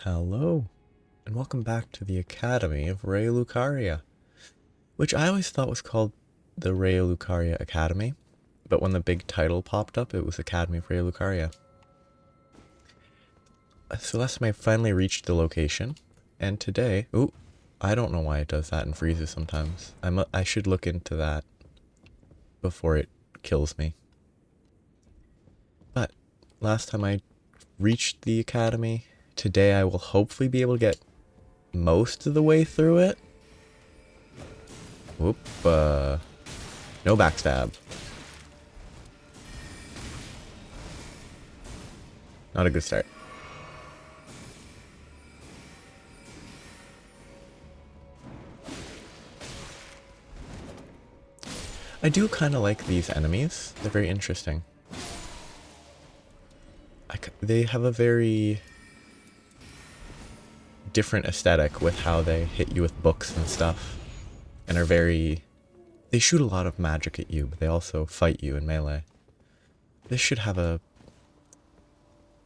Hello, and welcome back to the Academy of Raya Lucaria, which I always thought was called the Raya Lucaria Academy, but when the big title popped up, it was Academy of Raya Lucaria. So last time I finally reached the location, and today, ooh, I don't know why it does that and freezes sometimes. I should look into that before it kills me. But last time I reached the Academy, today I will hopefully be able to get most of the way through it. Whoop, no backstab. Not a good start. I do kind of like these enemies. They're very interesting. They have a very different aesthetic with how they hit you with books and stuff. And are very... They shoot a lot of magic at you, but they also fight you in melee. This should have a...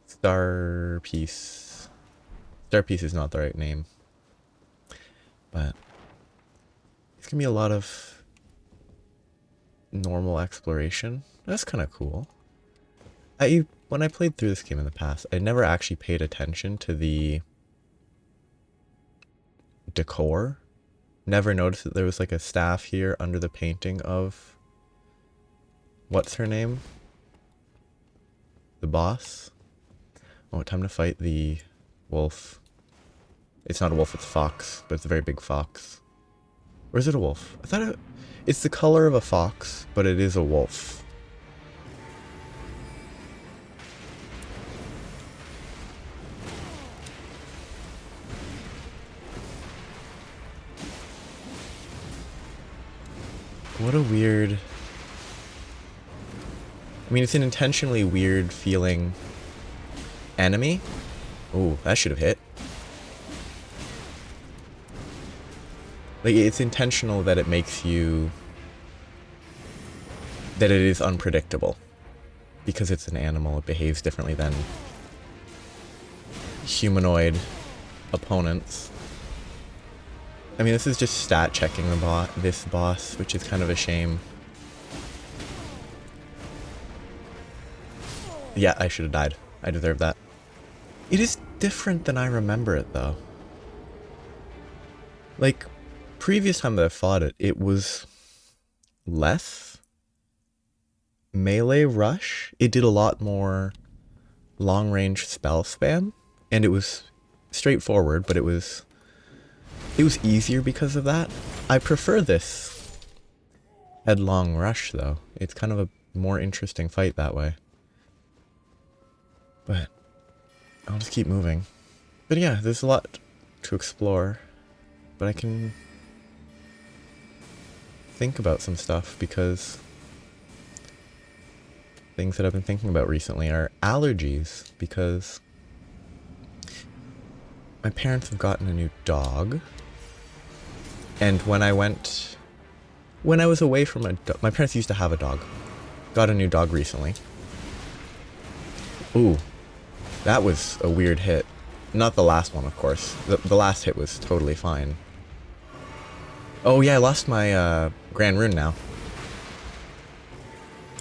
Star piece. Star piece is not the right name. But... It's gonna be a lot of... normal exploration. That's kind of cool. When I played through this game in the past, I never actually paid attention to the decor. Never noticed that there was like a staff here under the painting of... What's her name? The boss? Oh, time to fight the wolf. It's not a wolf, it's a fox, but it's a very big fox. Or is it a wolf? I thought it's the color of a fox, but it is a wolf. What a weird... I mean, it's an intentionally weird feeling enemy. Ooh, that should have hit. Like, it's intentional that it makes you... that it is unpredictable. Because it's an animal, it behaves differently than humanoid opponents. I mean, this is just stat checking this boss, which is kind of a shame. Yeah, I should have died. I deserve that. It is different than I remember it, though. Like, previous time that I fought it, it was less melee rush. It did a lot more long-range spell spam, and it was straightforward, but it was easier because of that. I prefer this headlong rush, though. It's kind of a more interesting fight that way. But I'll just keep moving. But yeah, there's a lot to explore. But I can think about some stuff because things that I've been thinking about recently are allergies, because my parents have gotten a new dog. And when I was away from my parents used to have a dog. Got a new dog recently. Ooh, that was a weird hit. Not the last one, of course. The last hit was totally fine. Oh yeah, I lost my Grand Rune now.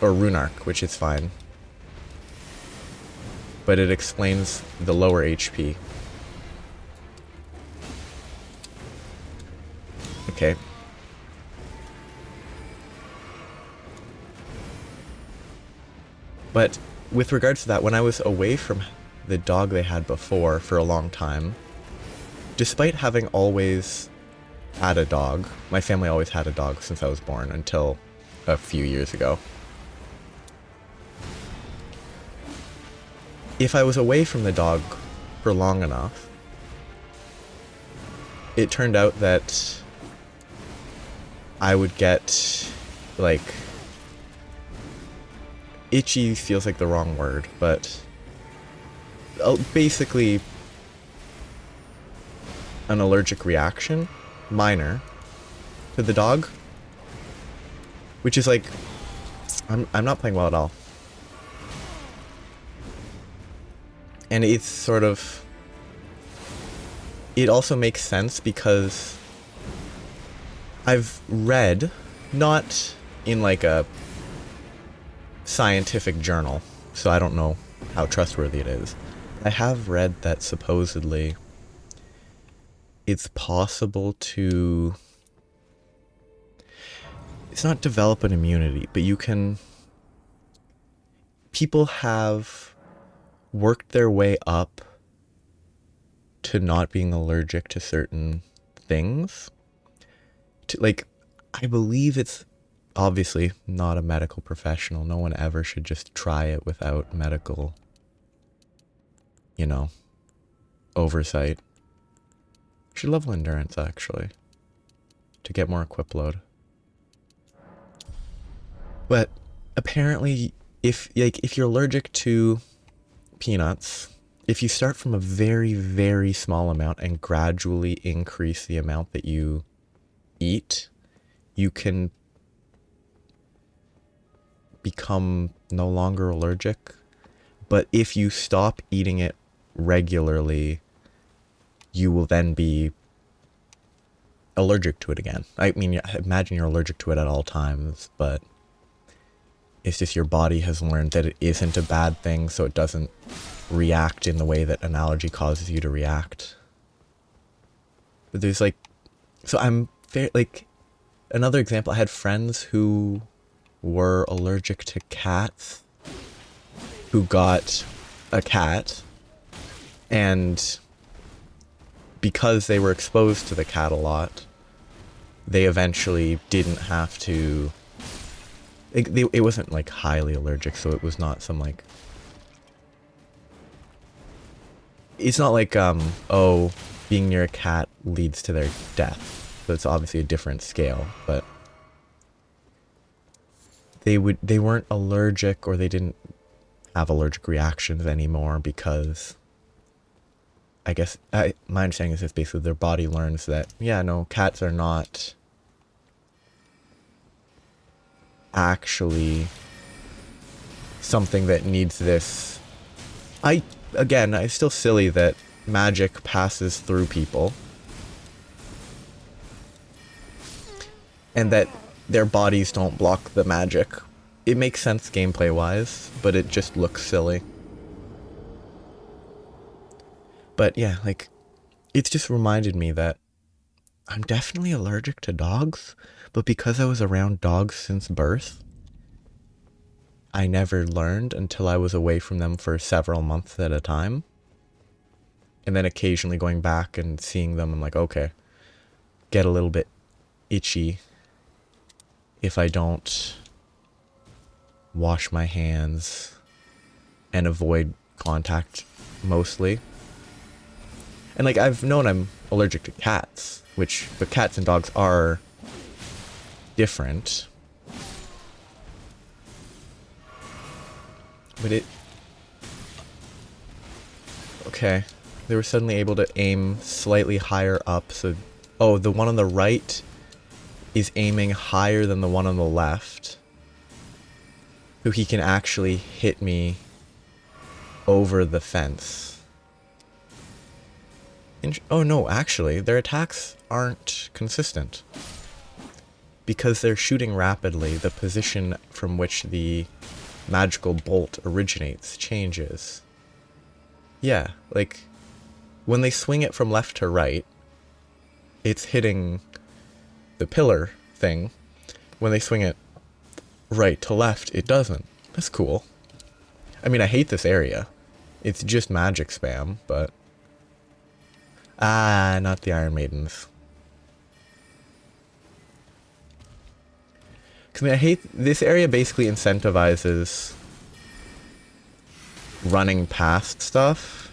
Or Rune Arc, which is fine. But it explains the lower HP. Okay. But with regards to that, when I was away from the dog they had before for a long time, despite having always had a dog, my family always had a dog since I was born until a few years ago. If I was away from the dog for long enough, it turned out that I would get, like, itchy feels like the wrong word, but basically an allergic reaction, minor, to the dog, which is like, I'm not playing well at all. And it's sort of it also makes sense because I've read, not in like a scientific journal, so I don't know how trustworthy it is. I have read that supposedly it's possible to, it's not develop an immunity, but you can, people have worked their way up to not being allergic to certain things. To, like, I believe it's obviously not a medical professional. No one ever should just try it without medical, you know, oversight. Should level endurance actually to get more equip load. But apparently, if you're allergic to peanuts, if you start from a very, very small amount and gradually increase the amount that you eat, you can become no longer allergic. But if you stop eating it regularly, you will then be allergic to it again. I mean, imagine you're allergic to it at all times, but it's just your body has learned that it isn't a bad thing, so it doesn't react in the way that an allergy causes you to react. But there's like, so I'm like, another example, I had friends who were allergic to cats, who got a cat, and because they were exposed to the cat a lot, they eventually didn't have to, it wasn't like highly allergic, so it was not some like, it's not like, oh, being near a cat leads to their death. So it's obviously a different scale, but they weren't allergic, or they didn't have allergic reactions anymore because, I guess, my understanding is that basically their body learns that, yeah, no, cats are not actually something that needs this. Again, it's still silly that magic passes through people and that their bodies don't block the magic. It makes sense gameplay wise, but it just looks silly. But yeah, like, it's just reminded me that I'm definitely allergic to dogs, but because I was around dogs since birth, I never learned until I was away from them for several months at a time. And then occasionally going back and seeing them, I'm like, okay, get a little bit itchy if I don't wash my hands and avoid contact mostly. And like, I've known I'm allergic to cats, but cats and dogs are different. But okay, they were suddenly able to aim slightly higher up, so, oh, the one on the right is aiming higher than the one on the left. So he can actually hit me over the fence. Oh no, actually, their attacks aren't consistent. Because they're shooting rapidly, the position from which the magical bolt originates changes. Yeah, like, when they swing it from left to right, it's hitting the pillar thing. When they swing it right to left, it doesn't. That's cool. I mean, I hate this area. It's just magic spam, but... Ah, not the Iron Maidens. Because I mean, I hate... This area basically incentivizes running past stuff.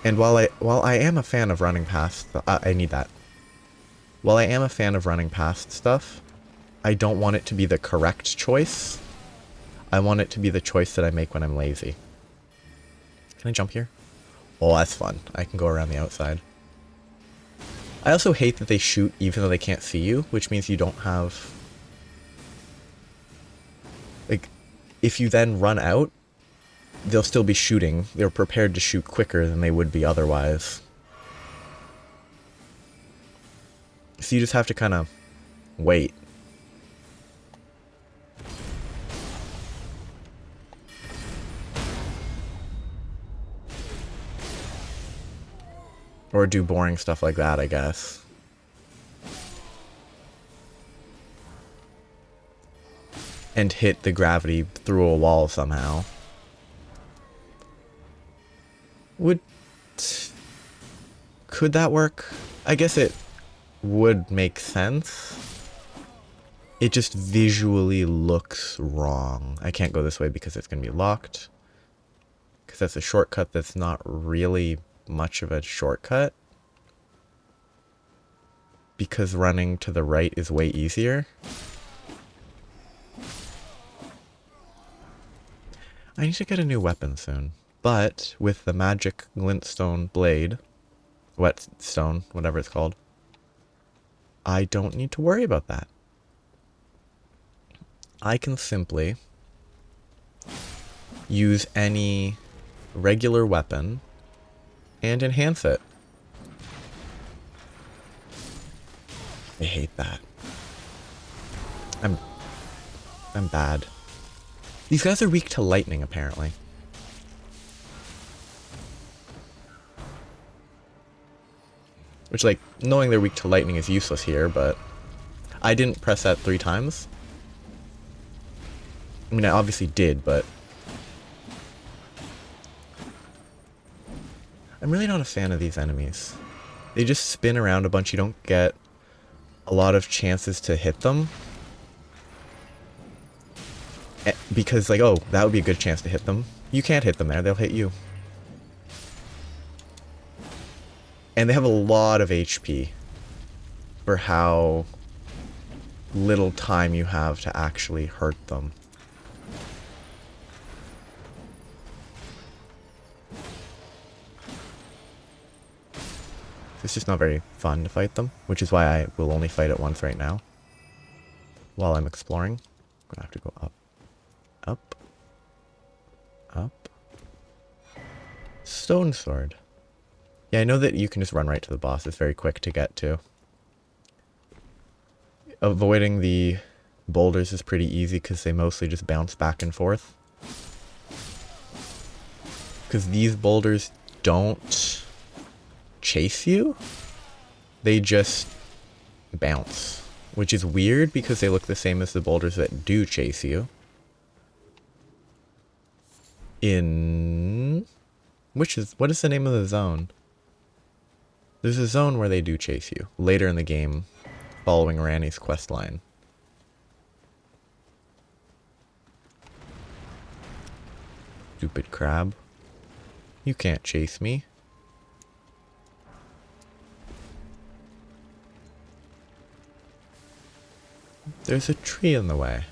And while I am a fan of running past... I need that. While I am a fan of running past stuff, I don't want it to be the correct choice. I want it to be the choice that I make when I'm lazy. Can I jump here? Oh, that's fun. I can go around the outside. I also hate that they shoot even though they can't see you, which means you don't have... Like, if you then run out, they'll still be shooting. They're prepared to shoot quicker than they would be otherwise. So you just have to kind of wait. Or do boring stuff like that, I guess. And hit the gravity through a wall somehow. Could that work? I guess it would make sense. It just visually looks wrong. I can't go this way because it's going to be locked. Because that's a shortcut that's not really much of a shortcut. Because running to the right is way easier. I need to get a new weapon soon. But with the magic glintstone blade, whetstone, whatever it's called, I don't need to worry about that. I can simply use any regular weapon and enhance it. I hate that. I'm bad. These guys are weak to lightning, apparently. Which, like, knowing they're weak to lightning is useless here, but I didn't press that 3 times. I mean, I obviously did, but I'm really not a fan of these enemies. They just spin around a bunch. You don't get a lot of chances to hit them. Because, like, oh, that would be a good chance to hit them. You can't hit them there. They'll hit you. And they have a lot of HP for how little time you have to actually hurt them. It's just not very fun to fight them, which is why I will only fight it once right now. While I'm exploring. I'm gonna have to go up. Up. Up. Stone sword. Yeah, I know that you can just run right to the boss. It's very quick to get to. Avoiding the boulders is pretty easy because they mostly just bounce back and forth. Because these boulders don't chase you. They just bounce. Which is weird because they look the same as the boulders that do chase you. What is the name of the zone? There's a zone where they do chase you. Later in the game, following Ranni's questline. Stupid crab. You can't chase me. There's a tree in the way.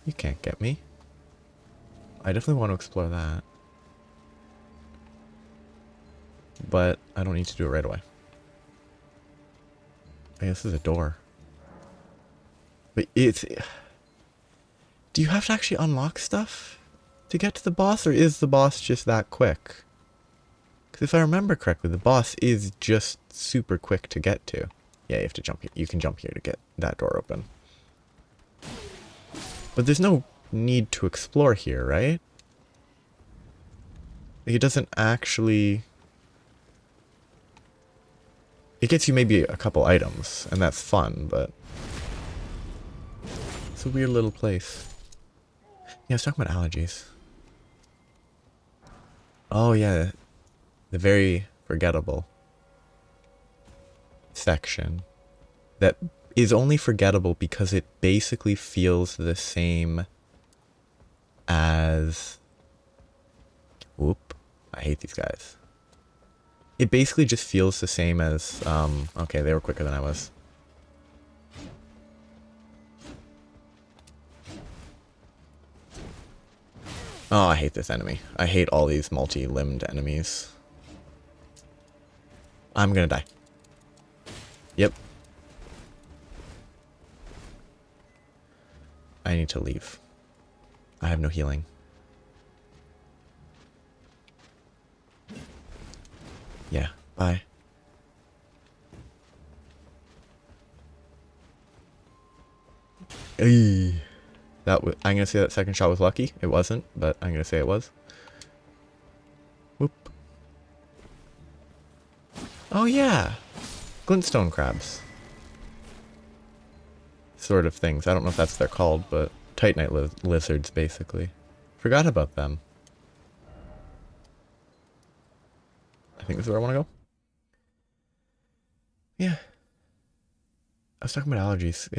You can't get me. I definitely want to explore that. But I don't need to do it right away. I guess there's a door. But it's... Do you have to actually unlock stuff to get to the boss? Or is the boss just that quick? Because if I remember correctly, the boss is just super quick to get to. Yeah, you have to jump here. You can jump here to get that door open. But there's no need to explore here, right? Like, it doesn't actually... It gets you maybe a couple items, and that's fun, but... It's a weird little place. Yeah, I was talking about allergies. Oh, yeah. The very forgettable section that is only forgettable because it basically feels the same as... Whoop. I hate these guys. It basically just feels the same as... Okay, they were quicker than I was. Oh, I hate this enemy. I hate all these multi-limbed enemies. I'm gonna die. Yep. I need to leave. I have no healing. Yeah, bye. Ay. I'm gonna say that second shot was lucky. It wasn't, but I'm gonna say it was. Whoop. Oh yeah, glintstone crabs. Sort of things. I don't know if that's what they're called, but titanite lizards, basically. Forgot about them. I think this is where I want to go. Yeah. I was talking about allergies.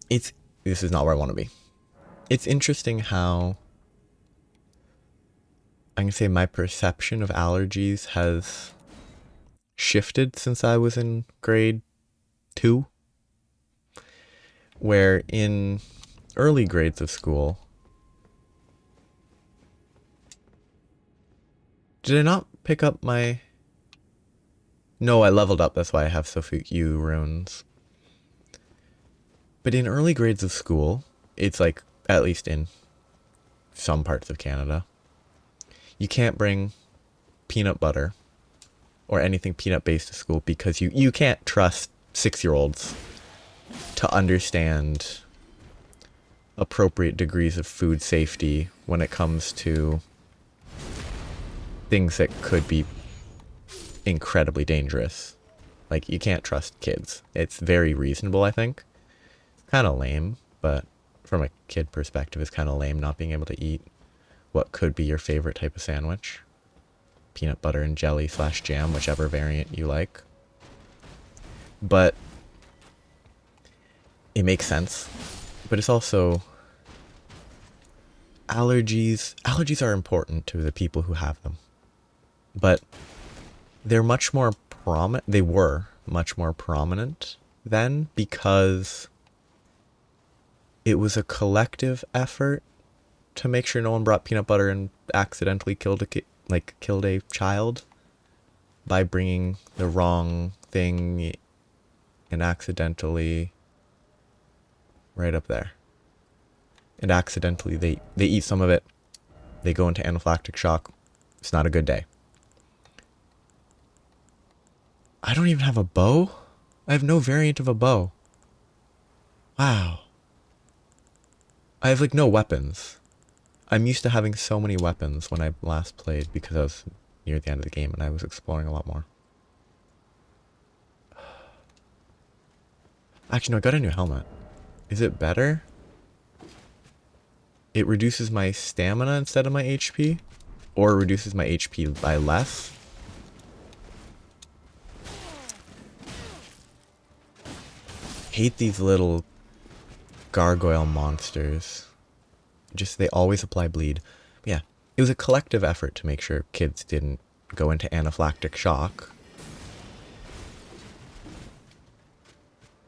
This is not where I want to be. It's interesting how I'm going to say my perception of allergies has shifted since I was in grade 2. Where in early grades of school, did I not pick up my... No, I leveled up, that's why I have so few runes. But in early grades of school, it's like, at least in some parts of Canada, you can't bring peanut butter or anything peanut based to school because you can't trust 6-year-olds to understand appropriate degrees of food safety when it comes to things that could be incredibly dangerous. Like, you can't trust kids. It's very reasonable, I think. Kind of lame, but from a kid perspective, it's kind of lame not being able to eat what could be your favorite type of sandwich. Peanut butter and jelly / jam, whichever variant you like. But it makes sense. But it's also... Allergies are important to the people who have them. But they're much more prominent. They were much more prominent then because it was a collective effort to make sure no one brought peanut butter and accidentally killed a child by bringing the wrong thing and accidentally right up there. And accidentally they eat some of it. They go into anaphylactic shock. It's not a good day. I don't even have a bow? I have no variant of a bow. Wow. I have like no weapons. I'm used to having so many weapons when I last played because I was near the end of the game and I was exploring a lot more. Actually, no, I got a new helmet. Is it better? It reduces my stamina instead of my HP? Or reduces my HP by less? Hate these little gargoyle monsters. They always apply bleed. But yeah, it was a collective effort to make sure kids didn't go into anaphylactic shock.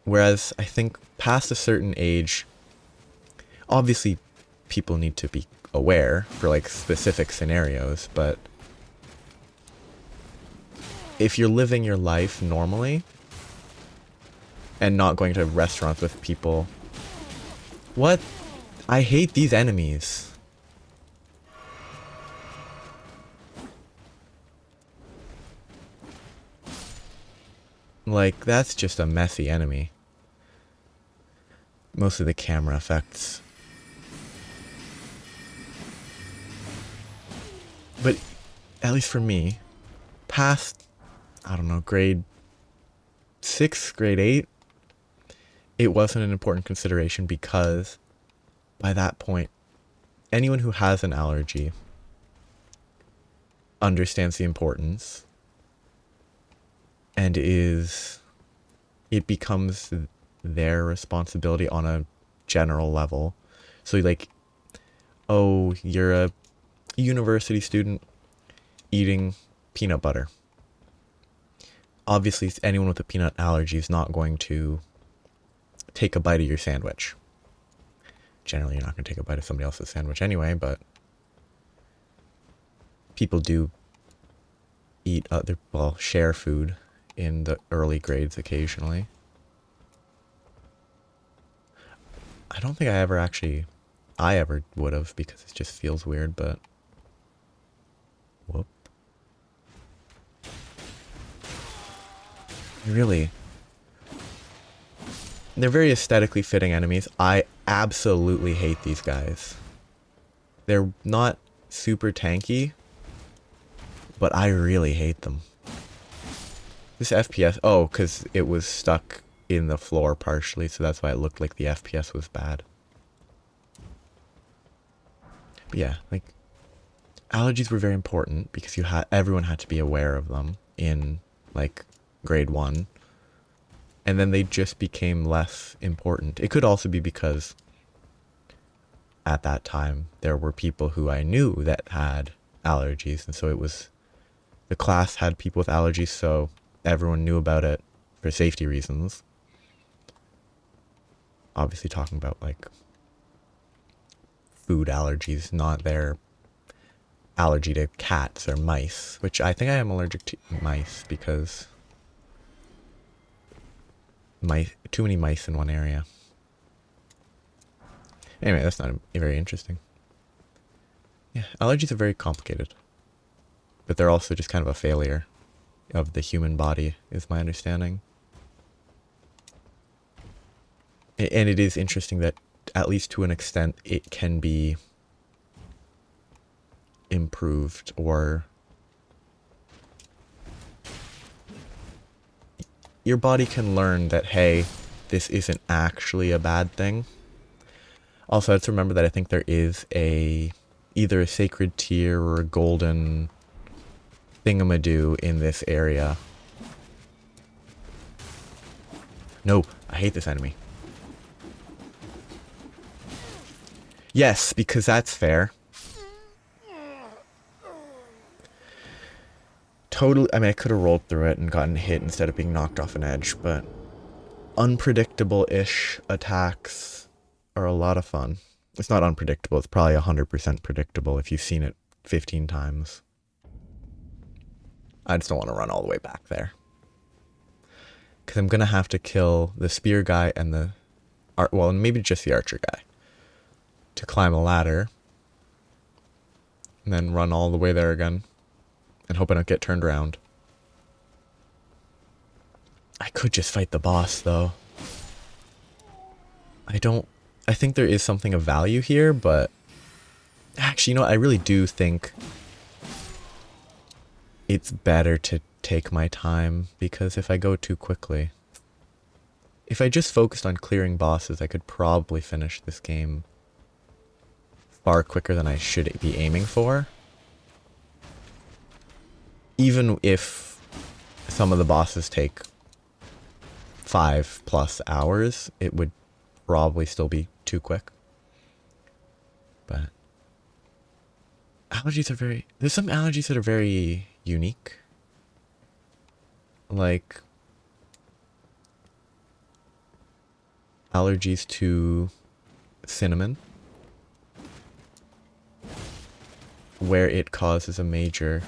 Whereas I think past a certain age, obviously people need to be aware for like specific scenarios, but if you're living your life normally and not going to restaurants with people... What? I hate these enemies. Like, that's just a messy enemy. Mostly the camera effects. But, at least for me, past, I don't know, grade 6, grade 8, it wasn't an important consideration because by that point, anyone who has an allergy understands the importance and it becomes their responsibility on a general level. So like, oh, you're a university student eating peanut butter. Obviously, anyone with a peanut allergy is not going to take a bite of your sandwich. Generally, you're not going to take a bite of somebody else's sandwich anyway, but people do eat share food in the early grades occasionally. I don't think I ever would have because it just feels weird, but whoop. They're very aesthetically fitting enemies. I absolutely hate these guys. They're not super tanky, but I really hate them. This FPS, oh, because it was stuck in the floor partially, so that's why it looked like the FPS was bad. But yeah, like, allergies were very important because everyone had to be aware of them in, like, grade 1. And then they just became less important. It could also be because at that time there were people who I knew that had allergies, and so the class had people with allergies, so everyone knew about it for safety reasons. Obviously talking about like food allergies, not their allergy to cats or mice, which I think I am allergic to mice because too many mice in one area. Anyway, that's not very interesting. Yeah, allergies are very complicated, but they're also just kind of a failure of the human body, is my understanding. And it is interesting that, at least to an extent, it can be improved, or your body can learn that, hey, this isn't actually a bad thing. Also, let's remember that I think there is either a sacred tier or a golden thingamadoo in this area. No, I hate this enemy. Yes, because that's fair. Totally, I mean, I could have rolled through it and gotten hit instead of being knocked off an edge, but unpredictable-ish attacks are a lot of fun. It's not unpredictable, it's probably 100% predictable if you've seen it 15 times. I just don't want to run all the way back there. Because I'm going to have to kill the spear guy and well, maybe just the archer guy to climb a ladder. And then run all the way there again. And hope I don't get turned around. I could just fight the boss, though. I think there is something of value here, but actually, you know what? I really do think it's better to take my time, because if I go too quickly, if I just focused on clearing bosses, I could probably finish this game far quicker than I should be aiming for. Even if some of the bosses take 5+ hours, it would probably still be too quick. But there's some allergies that are very unique. Like allergies to cinnamon, where it causes a major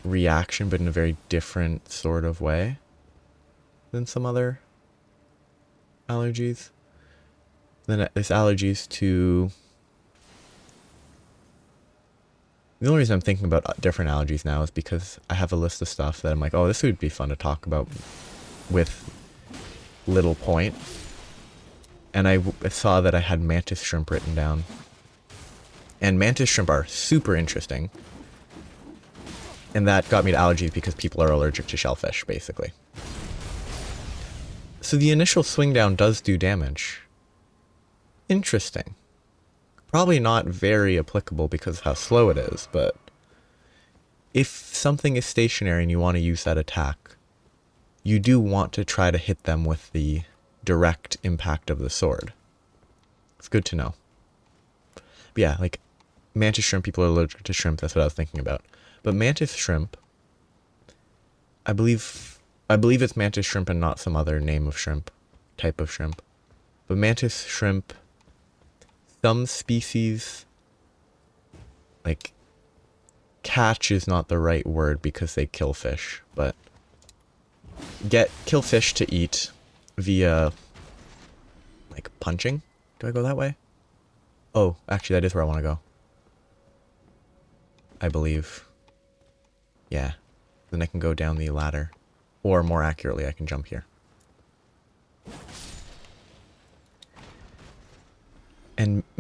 reaction, but in a very different sort of way than some other allergies. Then there's allergies to... The only reason I'm thinking about different allergies now is because I have a list of stuff that I'm like, oh, this would be fun to talk about with little point. And I saw that I had mantis shrimp written down. And mantis shrimp are super interesting. And that got me to allergies because people are allergic to shellfish, basically. So the initial swing down does do damage. Interesting. Probably not very applicable because of how slow it is, but if something is stationary and you want to use that attack, you do want to try to hit them with the direct impact of the sword. It's good to know. But yeah, like mantis shrimp, people are allergic to shrimp, that's what I was thinking about. But mantis shrimp, I believe it's mantis shrimp and not some other name of shrimp, type of shrimp. But mantis shrimp, some species, like, catch is not the right word because they kill fish, but kill fish to eat via, like, punching. Do I go that way? Oh, actually, that is where I want to go. I believe. Yeah. Then I can go down the ladder. Or more accurately, I can jump here.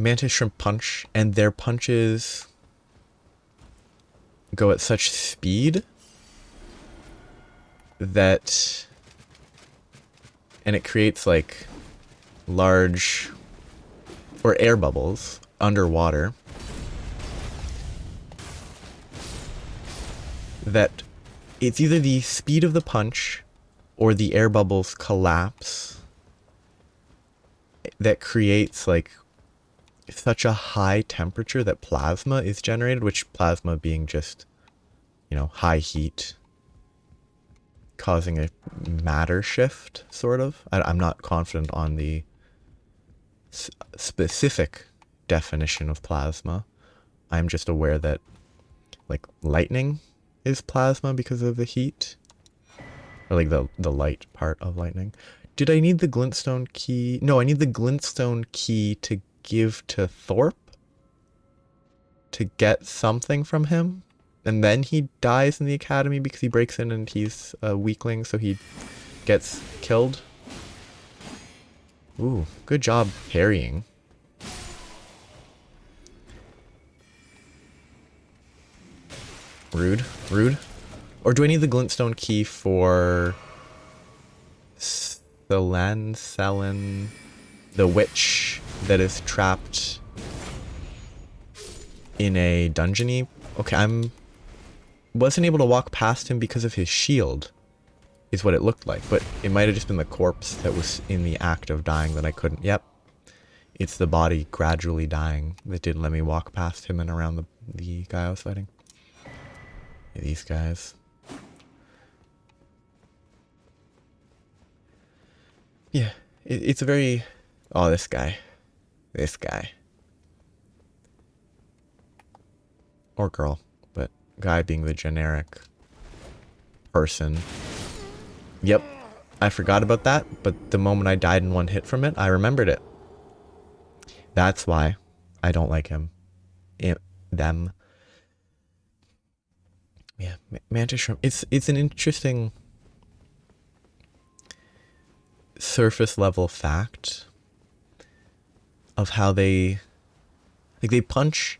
Mantis Shrimp punch, and their punches go at such speed that, and it creates like large or air bubbles underwater that it's either the speed of the punch or the air bubbles collapse that creates like such a high temperature that plasma is generated, which plasma being just, you know, high heat causing a matter shift, sort of. I'm not confident on the specific definition of plasma. I'm just aware that like lightning is plasma because of the heat, or like the light part of lightning. Did I need the glintstone key? No, I need the glintstone key to give to Thorpe to get something from him, and then he dies in the academy because he breaks in and he's a weakling, so he gets killed. Ooh, good job parrying. Rude, rude. Or do I need the glintstone key for Selene, the witch that is trapped in a dungeony? Okay, wasn't able to walk past him because of his shield, is what it looked like, but it might have just been the corpse that was in the act of dying that I couldn't. Yep, it's the body gradually dying that didn't let me walk past him and around the guy I was fighting. Yeah, these guys. Yeah, it's a very... Oh, this guy. This guy. Or girl, but guy being the generic person. Yep, I forgot about that, but the moment I died in one hit from it, I remembered it. That's why I don't like him. Them. Yeah, Mantis Shrimp. It's an interesting surface level fact of how they punch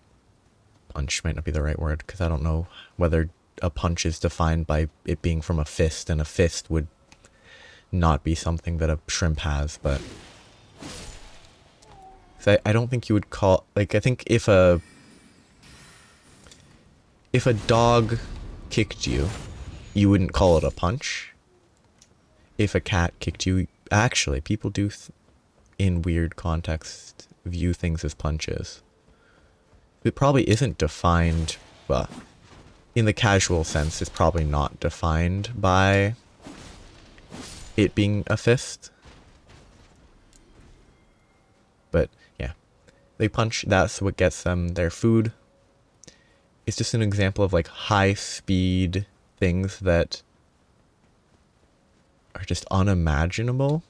might not be the right word, because I don't know whether a punch is defined by it being from a fist, and a fist would not be something that a shrimp has, but I don't think you would call, like, I think if a dog kicked you, you wouldn't call it a punch. If a cat kicked you, actually, people do in weird context view things as punches. It probably isn't defined, well, in the casual sense, it's probably not defined by it being a fist. But yeah, they punch, that's what gets them their food. It's just an example of like high speed things that are just unimaginable.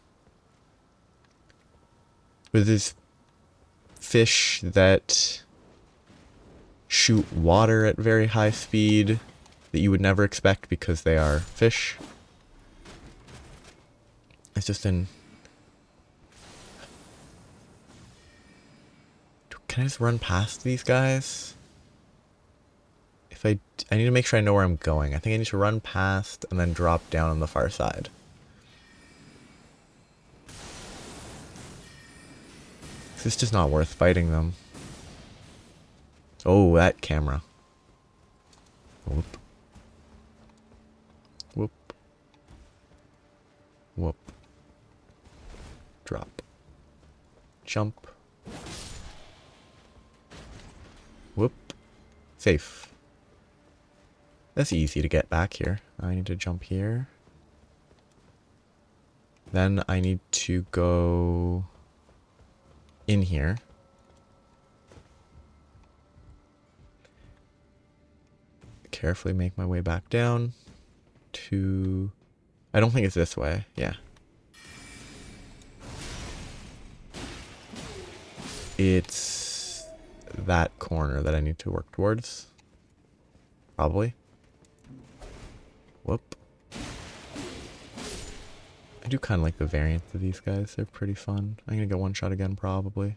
With these fish that shoot water at very high speed that you would never expect because they are fish. It's just can I just run past these guys? I need to make sure I know where I'm going. I think I need to run past and then drop down on the far side. It's just not worth fighting them. Oh, that camera. Whoop. Whoop. Whoop. Drop. Jump. Whoop. Safe. That's easy to get back here. I need to jump here. Then I need to go in here. Carefully make my way back down to... I don't think it's this way. Yeah. It's that corner that I need to work towards. Probably. Whoop. I do kind of like the variants of these guys. They're pretty fun. I'm gonna get one shot again, probably.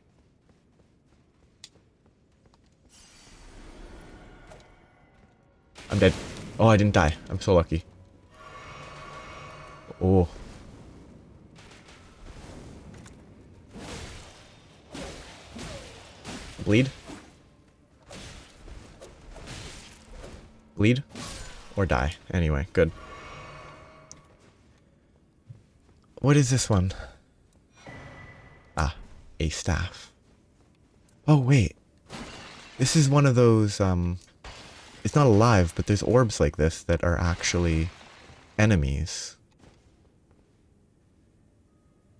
I'm dead. Oh, I didn't die. I'm so lucky. Oh. Bleed? Bleed? Or die. Anyway, good. What is this one? Ah, a staff. Oh, wait. This is one of those, it's not alive, but there's orbs like this that are actually enemies.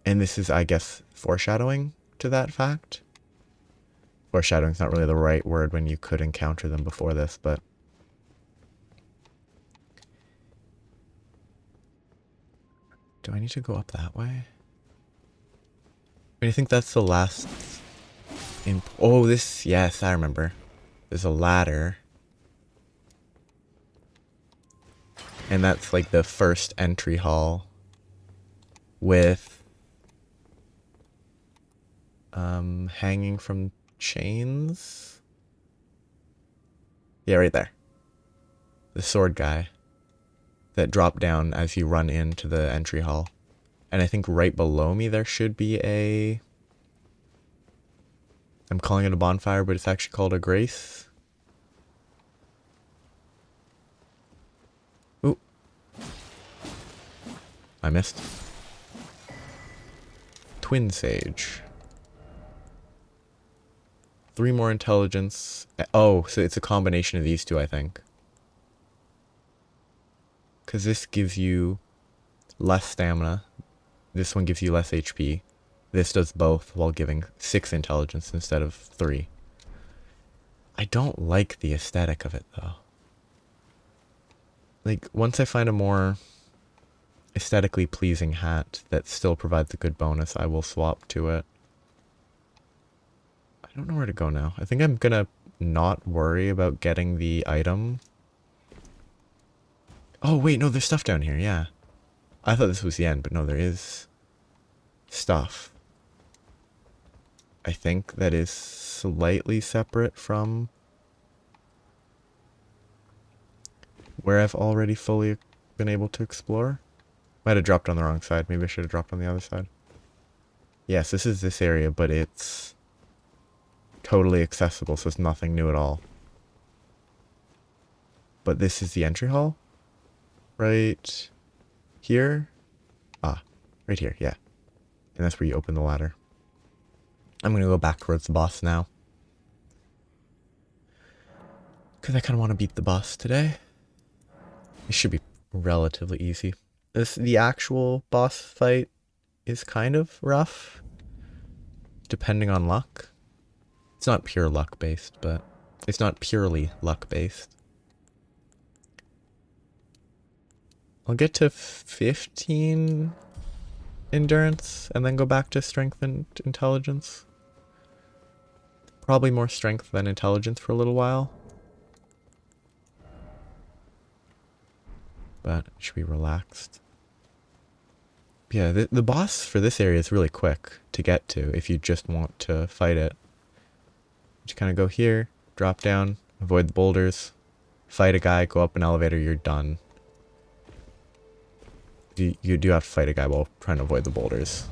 And this is, I guess, foreshadowing to that fact. Foreshadowing's not really the right word when you could encounter them before this, but... Do I need to go up that way? I mean, I think that's the last... Oh, this... Yes, I remember. There's a ladder. And that's like the first entry hall. With... hanging from chains? Yeah, right there. The sword guy. That drop down as you run into the entry hall. And I think right below me there should be a... I'm calling it a bonfire, but it's actually called a grace. Ooh. I missed. Twin Sage. 3 more intelligence. Oh, so it's a combination of these two, I think. Because this gives you less stamina. This one gives you less HP. This does both while giving 6 intelligence instead of 3. I don't like the aesthetic of it, though. Like, once I find a more aesthetically pleasing hat that still provides a good bonus, I will swap to it. I don't know where to go now. I think I'm gonna not worry about getting the item. Oh, wait, no, there's stuff down here, yeah. I thought this was the end, but no, there is stuff. I think that is slightly separate from where I've already fully been able to explore. Might have dropped on the wrong side. Maybe I should have dropped on the other side. Yes, this is this area, but it's totally accessible, so it's nothing new at all. But this is the entry hall? Right here? Ah, right here, yeah. And that's where you open the ladder. I'm gonna go back towards the boss now. Because I kind of want to beat the boss today. It should be relatively easy. The actual boss fight is kind of rough, depending on luck. It's not pure luck based, but it's not purely luck based. I'll get to 15 endurance and then go back to strength and intelligence. Probably more strength than intelligence for a little while. But it should be relaxed. Yeah, the boss for this area is really quick to get to if you just want to fight it. Just kind of go here, drop down, avoid the boulders, fight a guy, go up an elevator, you're done. You do have to fight a guy while trying to avoid the boulders.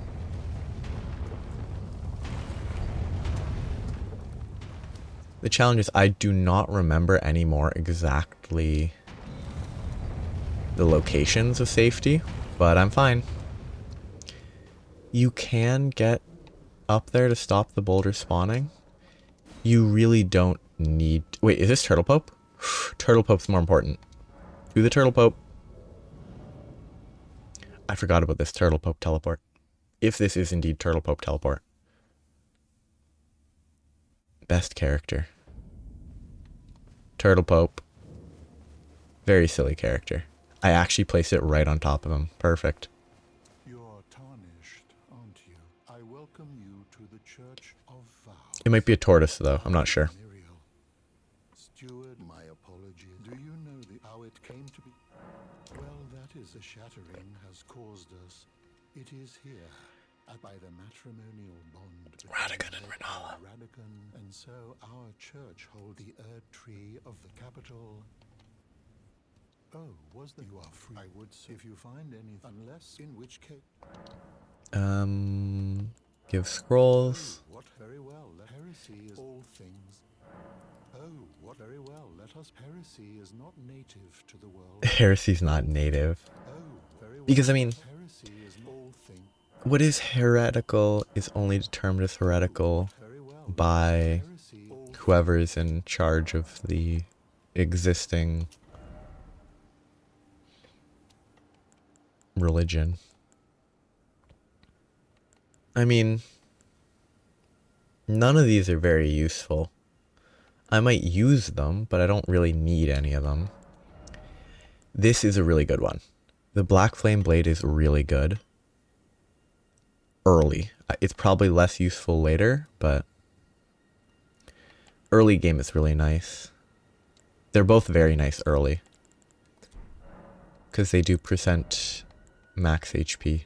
The challenge is I do not remember anymore exactly the locations of safety, but I'm fine. You can get up there to stop the boulder spawning. You really don't need... Wait, is this Turtle Pope? Turtle Pope's more important. Do the Turtle Pope. I forgot about this Turtle Pope teleport. If this is indeed Turtle Pope teleport. Best character. Turtle Pope. Very silly character. I actually placed it right on top of him. Perfect. You're tarnished, aren't you? I welcome you to the Church of Vows. It might be a tortoise, though. I'm not sure. Steward, my apologies. Do you know how it came to be? Well, that is a shattering has caused us. It is here, by the matrimonial bond between Radagon and Renala. Radagon, and so our church hold the Erd tree of the capital. Oh, was that you are free? I would say if you find any, unless in which case. Give scrolls. Oh, what very well. Heresy is all things. Oh, what very well. Let us. Heresy is not native to the world. Heresy's not native. Oh, very well. Because, I mean, Heresy is all things. what is heretical is only determined as heretical by whoever is in charge of the existing religion. I mean, none of these are very useful. I might use them, but I don't really need any of them. This is a really good one. The Black Flame Blade is really good. Early. It's probably less useful later, but early game is really nice. They're both very nice early. Because they do percent max HP.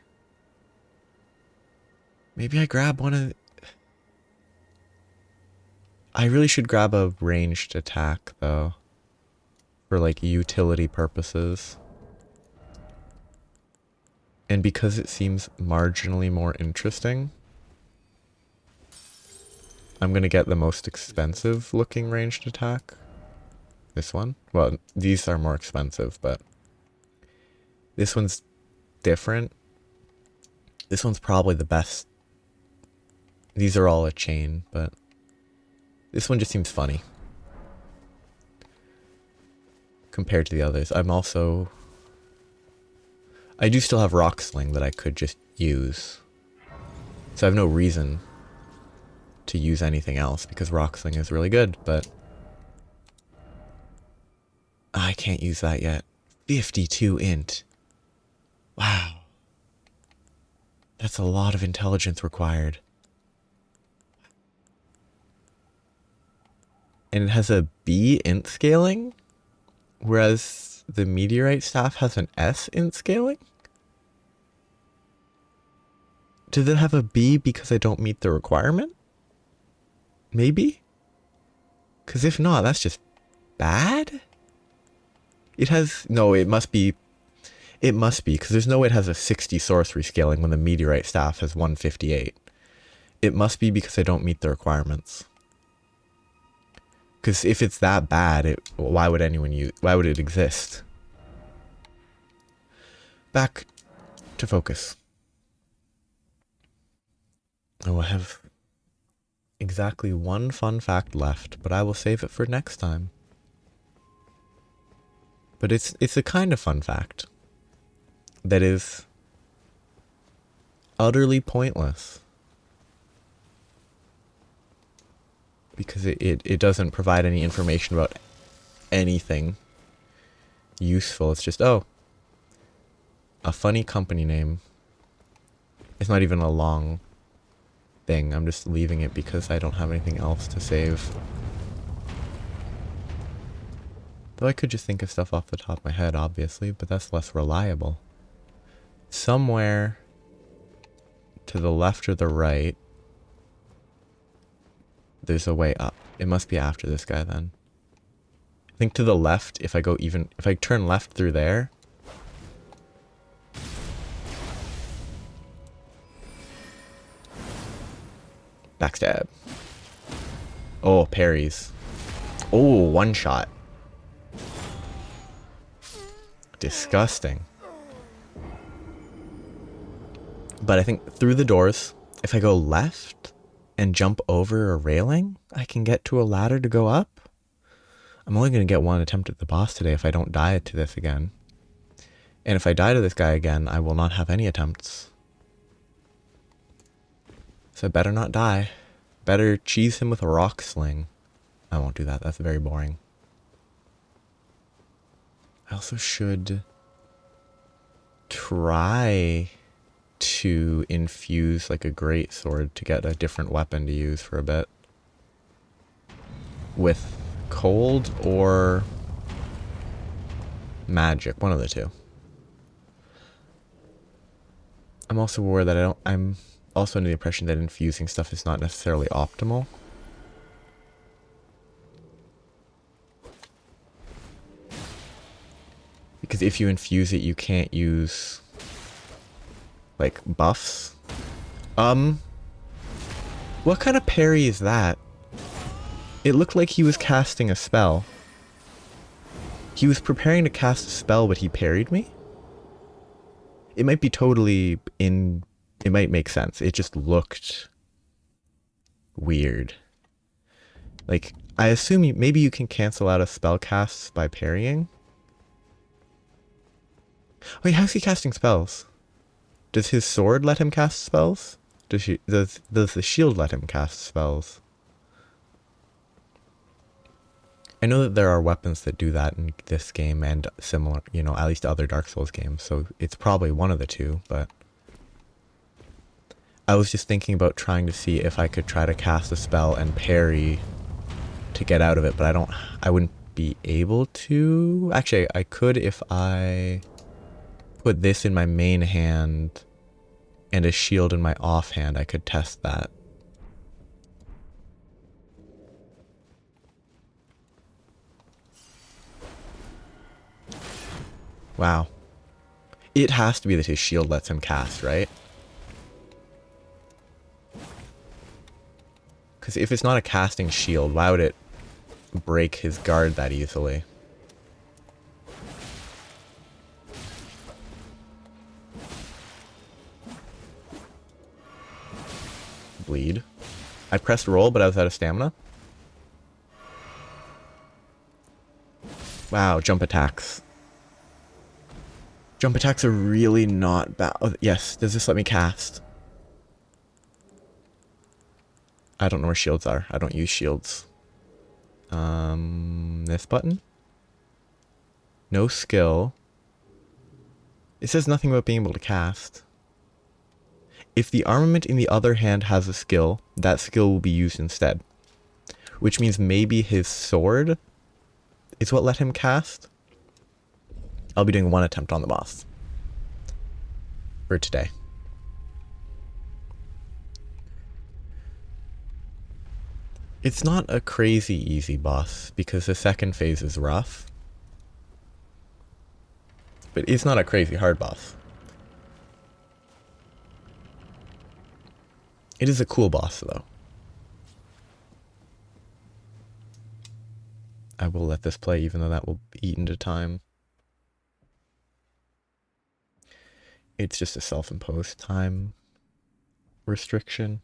Maybe I grab one of... I really should grab a ranged attack, though. For, like, utility purposes. And because it seems marginally more interesting, I'm gonna get the most expensive looking ranged attack. This one? Well, these are more expensive, but this one's different. This one's probably the best. These are all a chain, but this one just seems funny compared to the others. I do still have Rock Sling that I could just use. So I have no reason to use anything else because Rock Sling is really good, but I can't use that yet. 52 int. Wow. That's a lot of intelligence required. And it has a B int scaling, whereas the Meteorite Staff has an S int scaling? Does it have a B because I don't meet the requirement? Maybe? Because if not, that's just bad? It has... No, it must be... It must be, because there's no way it has a 60 sorcery scaling when the Meteorite Staff has 158. It must be because I don't meet the requirements. Because if it's that bad, why would anyone use... Why would it exist? Back to focus. Oh, I have exactly one fun fact left, but I will save it for next time. But it's a kind of fun fact that is utterly pointless. Because it doesn't provide any information about anything useful. It's just, oh, a funny company name. It's not even a long thing. I'm just leaving it because I don't have anything else to save. Though I could just think of stuff off the top of my head, obviously, but that's less reliable. Somewhere to the left or the right, there's a way up. It must be after this guy then. I think to the left, if I turn left through there. Backstab. Oh, parries. Oh, one shot. Disgusting. But I think through the doors, if I go left and jump over a railing, I can get to a ladder to go up. I'm only going to get one attempt at the boss today if I don't die to this again. And if I die to this guy again, I will not have any attempts. So I better not die. Better cheese him with a rock sling. I won't do that. That's very boring. I also should try to infuse like a great sword to get a different weapon to use for a bit. With cold or magic, one of the two. I'm also aware that I'm also under the impression that infusing stuff is not necessarily optimal. Because if you infuse it, you can't use, like, buffs. What kind of parry is that? It looked like he was casting a spell. He was preparing to cast a spell, but he parried me? It might be totally in... It might make sense. It just looked weird. Like, I assume maybe you can cancel out a spell casts by parrying? Wait, how's he casting spells? Does his sword let him cast spells? Does the shield let him cast spells? I know that there are weapons that do that in this game and similar, you know, at least other Dark Souls games, so it's probably one of the two, but... I was just thinking about trying to see if I could try to cast a spell and parry to get out of it, but I wouldn't be able to... Actually, I could if I put this in my main hand and a shield in my offhand. I could test that. Wow. It has to be that his shield lets him cast, right? Because if it's not a casting shield, why would it break his guard that easily? Bleed. I pressed roll, but I was out of stamina. Wow, jump attacks. Jump attacks are really not bad. Oh, yes, does this let me cast? I don't know where shields are. I don't use shields. This button? No skill. It says nothing about being able to cast. If the armament in the other hand has a skill, that skill will be used instead. Which means maybe his sword is what let him cast? I'll be doing one attempt on the boss. For today. It's not a crazy easy boss, because the second phase is rough. But it's not a crazy hard boss. It is a cool boss, though. I will let this play, even though that will eat into time. It's just a self-imposed time restriction.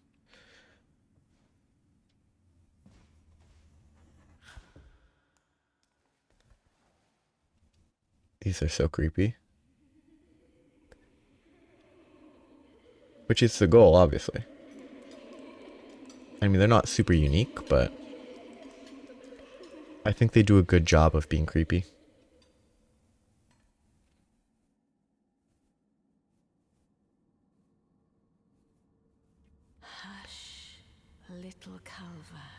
These are so creepy. Which is the goal, obviously. I mean, they're not super unique, but I think they do a good job of being creepy. Hush, little Culver.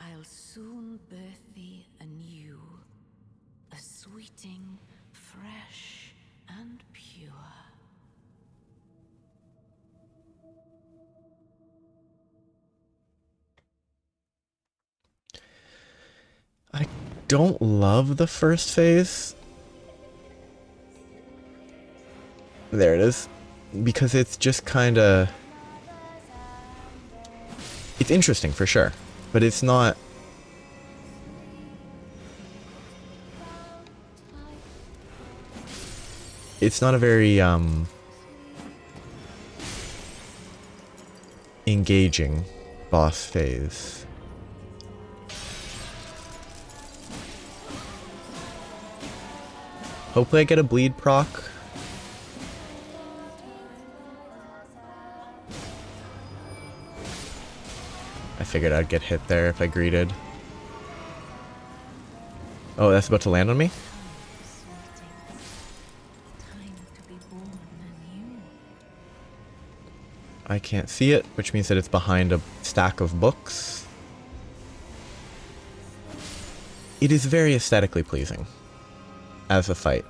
I'll soon birth thee anew, a sweeting, fresh and pure. I don't love the first phase. There it is. Because it's just kind of... It's interesting, for sure. But it's not... It's not a very, engaging boss phase. Hopefully I get a bleed proc. I figured I'd get hit there if I greeted. Oh, that's about to land on me? I can't see it, which means that it's behind a stack of books. It is very aesthetically pleasing as a fight.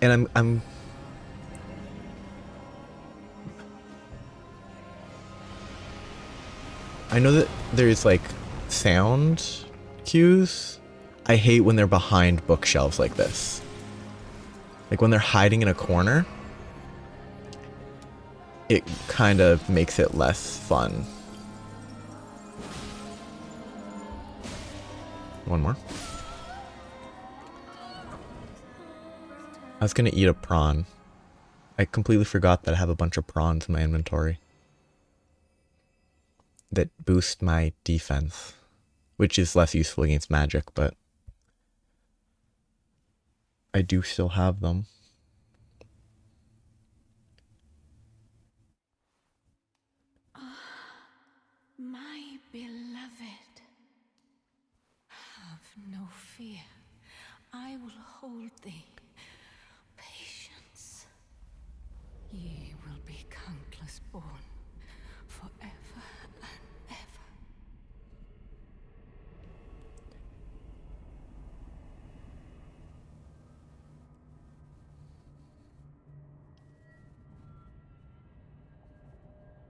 And I know that there is like sound cues, I hate when they're behind bookshelves like this. Like when they're hiding in a corner, it kind of makes it less fun. One more. I was gonna eat a prawn. I completely forgot that I have a bunch of prawns in my inventory that boost my defense, which is less useful against magic, but I do still have them. My beloved, have no fear. I will hold thee. Patience. Ye will be countless born, forever and ever.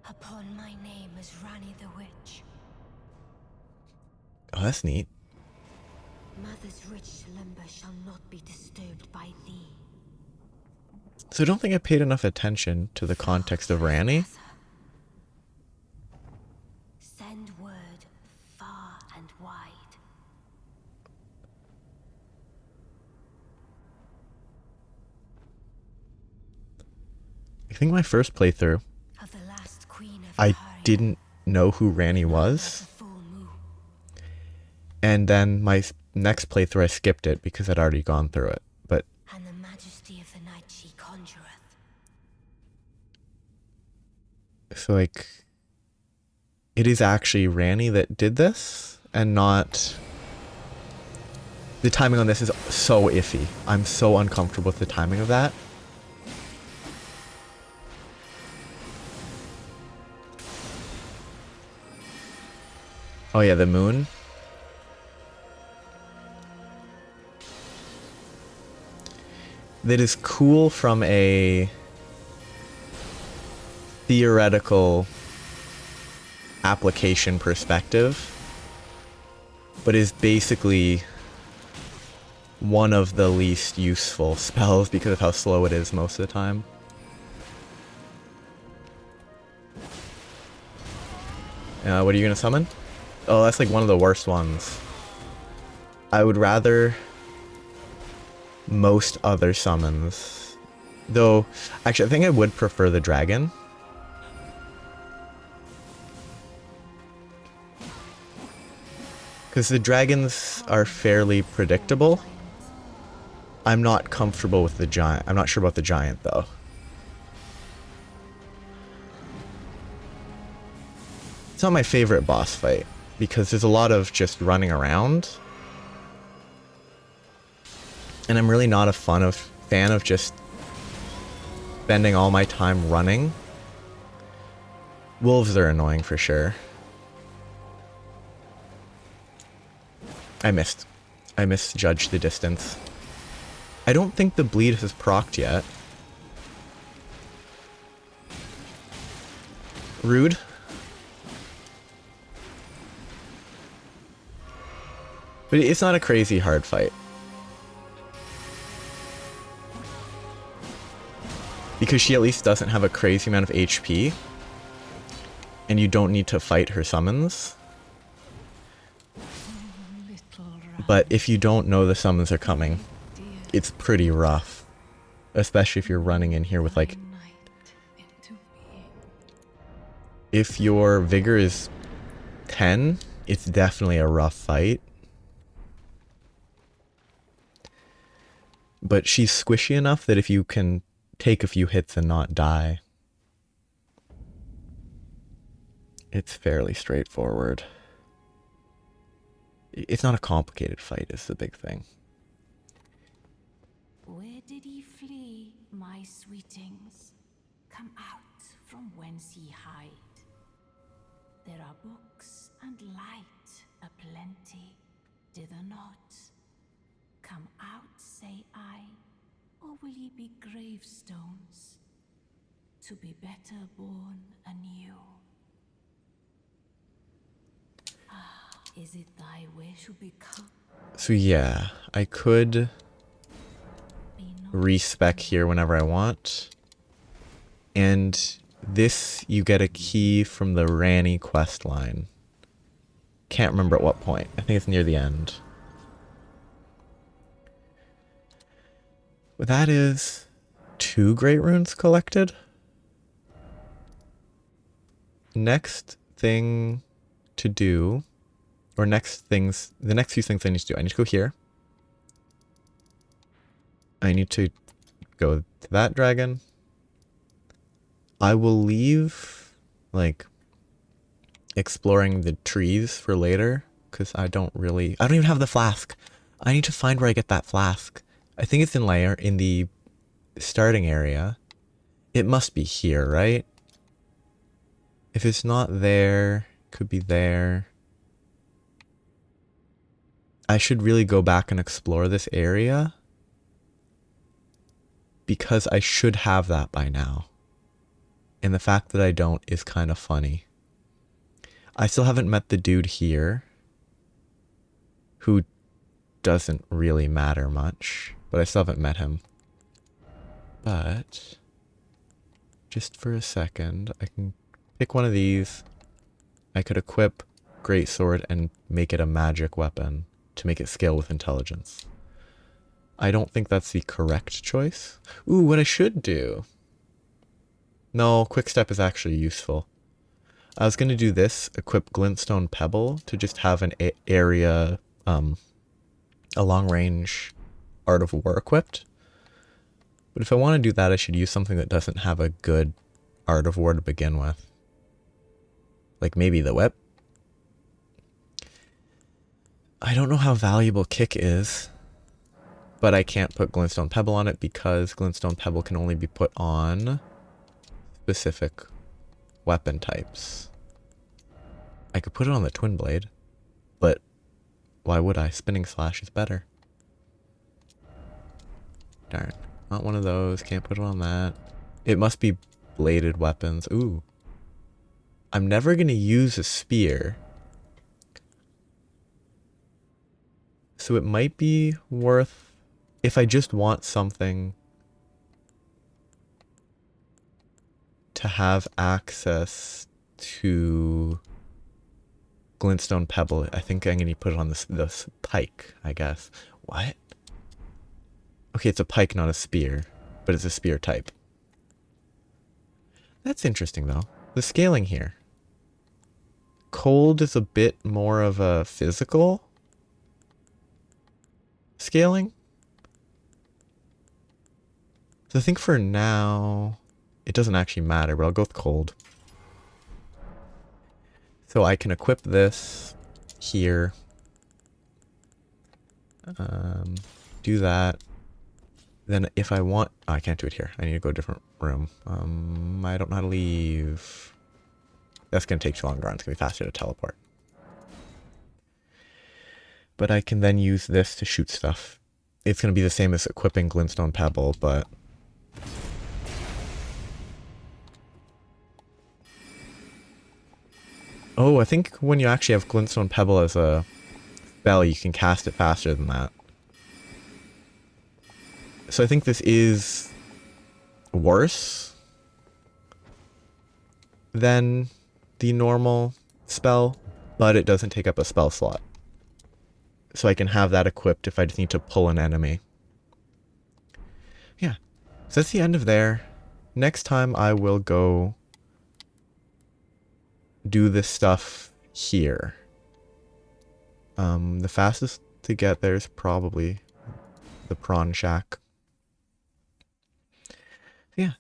Upon my name as Rani the Witch. Oh, that's neat. Mother's rich slumber shall not be disturbed by thee. So I don't think I paid enough attention to the context of Rani. Send word far and wide. I think my first playthrough, Of the last queen of I Lucaria, didn't know who Rani was was. a full moon. And then my next playthrough, I skipped it because I'd already gone through it. But And the majesty of the night she conjureth. so like, it is actually Rani that did this and not... The timing on this is so iffy. I'm so uncomfortable with the timing of that. Oh yeah, the moon. That is cool from a theoretical application perspective, but is basically one of the least useful spells because of how slow it is most of the time. What are you gonna summon? Oh, that's like one of the worst ones. I would rather most other summons. Though, actually, I think I would prefer the dragon. Because the dragons are fairly predictable. I'm not comfortable with the giant. I'm not sure about the giant, though. It's not my favorite boss fight, because there's a lot of just running around. And I'm really not a fan of just spending all my time running. Wolves are annoying for sure. I misjudged the distance. I don't think the bleed has procced yet. Rude. But it's not a crazy hard fight. Because she at least doesn't have a crazy amount of HP. And you don't need to fight her summons. But if you don't know the summons are coming, it's pretty rough. Especially if you're running in here with like... If your vigor is 10, it's definitely a rough fight. But she's squishy enough that if you can take a few hits and not die, it's fairly straightforward. It's not a complicated fight, is the big thing. Where did ye flee, my sweetings? Come out from whence ye hide. There are books and light aplenty, dither not. Come out, say I, or will ye be gravestones, to be better born anew? Is it thy wish to become? So yeah, I could Be not respec here whenever I want. And this, you get a key from the Ranny quest line. Can't remember at what point. I think it's near the end. But that is 2 great runes collected. Next thing to do, or the next few things I need to do. I need to go here. I need to go to that dragon. I will leave, like, exploring the trees for later, because I don't even have the flask. I need to find where I get that flask. I think it's in the starting area. It must be here, right? If it's not there, could be there. I should really go back and explore this area, because I should have that by now. And the fact that I don't is kind of funny. I still haven't met the dude here, who doesn't really matter much, but I still haven't met him. But just for a second, I can pick one of these. I could equip Greatsword and make it a magic weapon to make it scale with intelligence. I don't think that's the correct choice. Ooh, what I should do. No, Quickstep is actually useful. I was going to do this, equip Glintstone Pebble to just have an area, a long range Art of War equipped. But if I want to do that, I should use something that doesn't have a good Art of War to begin with. Like maybe the whip. I don't know how valuable Kick is, but I can't put Glintstone Pebble on it because Glintstone Pebble can only be put on specific weapon types. I could put it on the Twin Blade, but why would I? Spinning Slash is better. Darn. Not one of those. Can't put it on that. It must be bladed weapons. Ooh. I'm never going to use a spear. So it might be worth, if I just want something to have access to Glintstone Pebble, I think I'm going to put it on this pike, I guess. What? Okay, it's a pike, not a spear, but it's a spear type. That's interesting, though. The scaling here. Cold is a bit more of a physical scaling. So I think for now, it doesn't actually matter, but I'll go with cold. So I can equip this here. Do that. Then if I want, oh, I can't do it here. I need to go to a different room. I don't know how to leave. That's going to take too long to run. It's going to be faster to teleport. But I can then use this to shoot stuff. It's going to be the same as equipping Glintstone Pebble, but... Oh, I think when you actually have Glintstone Pebble as a spell, you can cast it faster than that. So I think this is worse than the normal spell, but it doesn't take up a spell slot. So I can have that equipped if I just need to pull an enemy. Yeah, so that's the end of there. Next time I will go do this stuff here. The fastest to get there is probably the Prawn Shack. Yeah,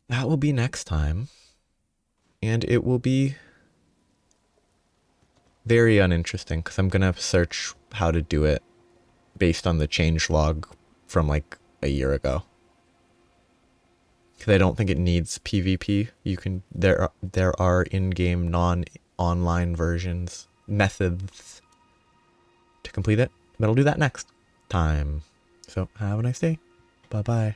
that will be next time. And it will be very uninteresting because I'm going to search how to do it based on the changelog from like a year ago. Because I don't think it needs PvP. You can there are in-game non-online methods to complete it. But I'll do that next time. So have a nice day. Bye-bye.